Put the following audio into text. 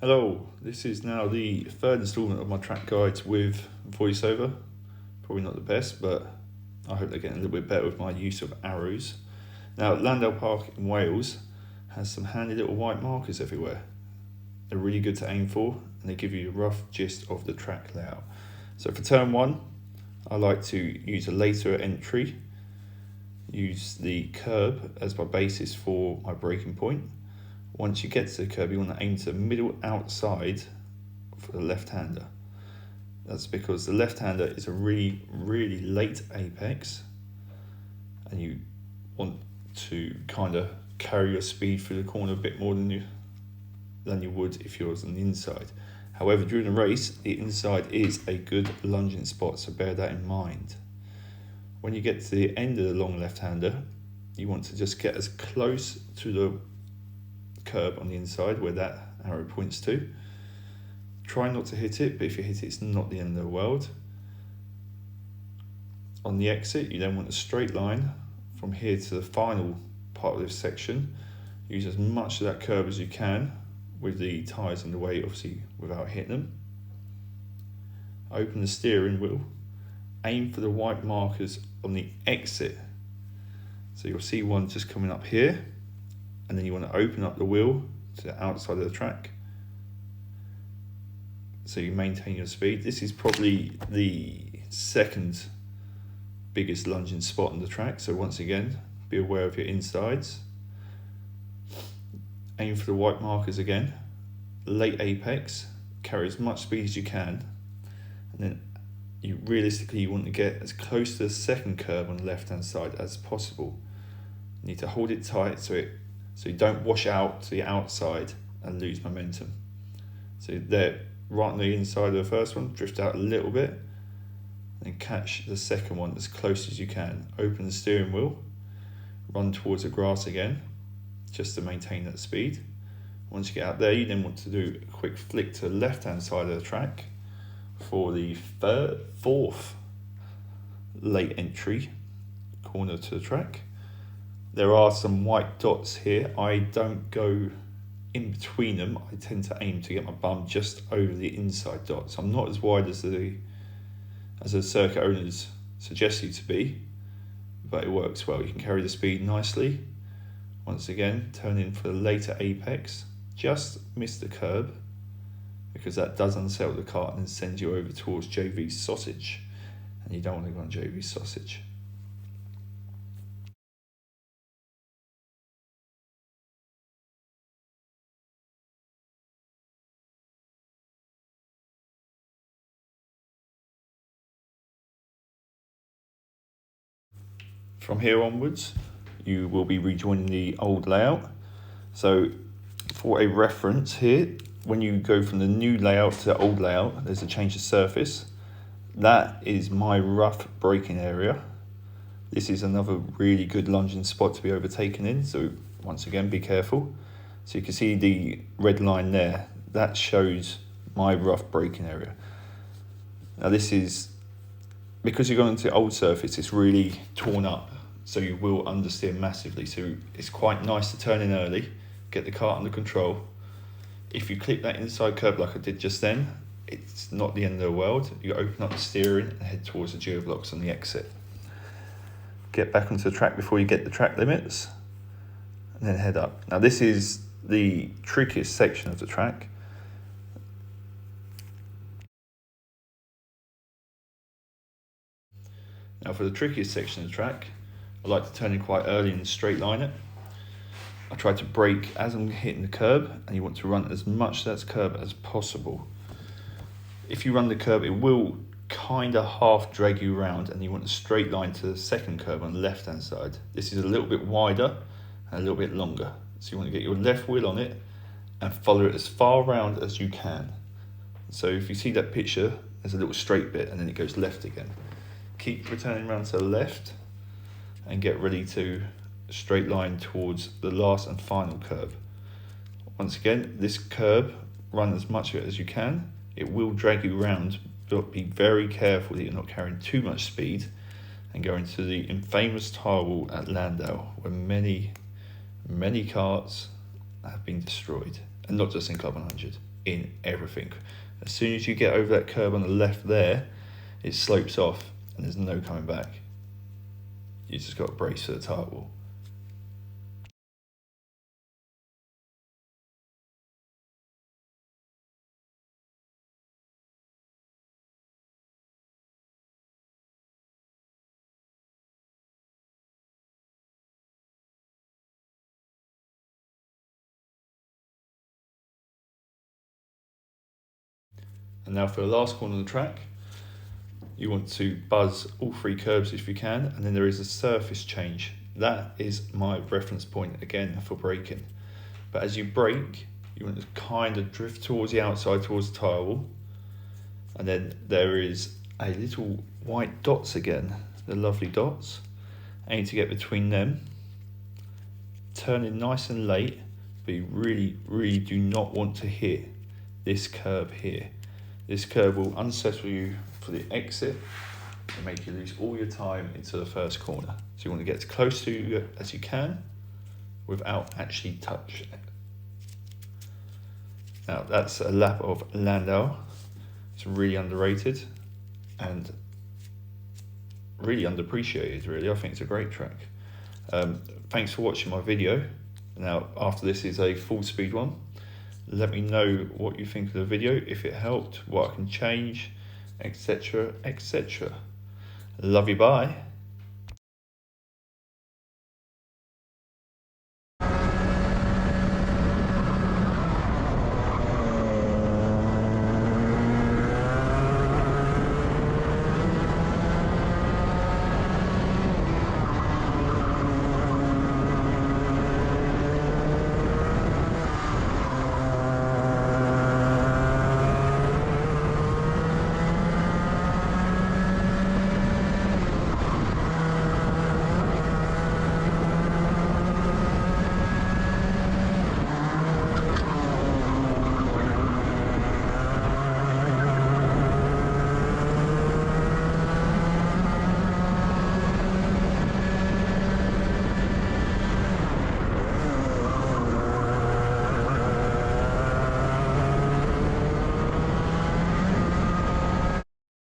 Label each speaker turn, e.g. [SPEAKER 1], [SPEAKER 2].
[SPEAKER 1] Hello, this is now the third instalment of my track guides with voiceover. Probably not the best, but I hope they're getting a little bit better with my use of arrows. Now, Llandow Park in Wales has some handy little white markers everywhere. They're really good to aim for, and they give you a rough gist of the track layout. So for turn one, I like to use a later entry, use the curb as my basis for my braking point. Once you get to the curb, you want to aim to the middle outside for the left-hander. That's because the left-hander is a really, really late apex, and you want to kind of carry your speed through the corner a bit more than you would if you was on the inside. However, during the race, the inside is a good lunging spot, so bear that in mind. When you get to the end of the long left-hander, you want to just get as close to the curb on the inside where that arrow points to. Try not to hit it, but if you hit it, it's not the end of the world. On the exit, you then want a straight line from here to the final part of this section. Use as much of that curb as you can with the tyres in the way, obviously without hitting them. Open the steering wheel. Aim for the white markers on the exit. So you'll see one just coming up here, and then you want to open up the wheel to the outside of the track so you maintain your speed. This is probably the second biggest lunging spot on the track, so once again, be aware of your insides. Aim for the white markers again, late apex, carry as much speed as you can, and then you want to get as close to the second curb on the left hand side as possible. You need to hold it tight so you don't wash out to the outside and lose momentum. So there, right on the inside of the first one, drift out a little bit, and catch the second one as close as you can. Open the steering wheel, run towards the grass again, just to maintain that speed. Once you get out there, you then want to do a quick flick to the left-hand side of the track for the fourth late entry corner to the track. There are some white dots here. I don't go in between them. I tend to aim to get my bum just over the inside dots. I'm not as wide as the circuit owners suggest you to be, but it works well. You can carry the speed nicely. Once again, turn in for the later apex. Just miss the curb, because that does unsettle the kart and then send you over towards JV sausage, and you don't want to go on JV sausage. From here onwards, you will be rejoining the old layout. So for a reference here, when you go from the new layout to the old layout, there's a change of surface. That is my rough braking area. This is another really good lunging spot to be overtaken in, so once again, be careful. So you can see the red line there, that shows my rough braking area. Now this is, because you're going to the old surface, it's really torn up, so you will understeer massively. So it's quite nice to turn in early, get the kart under control. If you clip that inside curb like I did just then, it's not the end of the world. You open up the steering and head towards the gearblocks on the exit. Get back onto the track before you get the track limits, and then head up. Now this is the trickiest section of the track. Now for the trickiest section of the track, I like to turn in quite early and straight line it. I try to brake as I'm hitting the curb, and you want to run as much of that curb as possible. If you run the curb, it will kind of half drag you around, and you want a straight line to the second curb on the left hand side. This is a little bit wider and a little bit longer, so you want to get your left wheel on it and follow it as far round as you can. So if you see that picture, there's a little straight bit and then it goes left again. Keep returning around to the left and get ready to straight line towards the last and final curb. Once again, this curb, run as much of it as you can. It will drag you around, but be very careful that you're not carrying too much speed and go into the infamous tire wall at Llandow, where many karts have been destroyed, and not just in Club 100. in everything. As soon as you get over that curb on the left there, it slopes off and there's no coming back. You just got to brace for the tyre wall. And now for the last corner of the track, you want to buzz all 3 curbs if you can, and then there is a surface change. That is my reference point again for braking. But as you brake, you want to kind of drift towards the outside, towards the tyre wall. And then there is a little white dots again, the lovely dots. Aim to get between them. Turn in nice and late, but you really do not want to hit this curb here. This curb will unsettle you for the exit and make you lose all your time into the first corner. So you want to get as close to you as you can without actually touching it. Now that's a lap of Llandow. It's really underrated and really underappreciated, really. I think it's a great track. Thanks for watching my video. Now after this is a full speed one. Let me know what you think of the video, if it helped, what I can change, etc, etc. Love you, bye.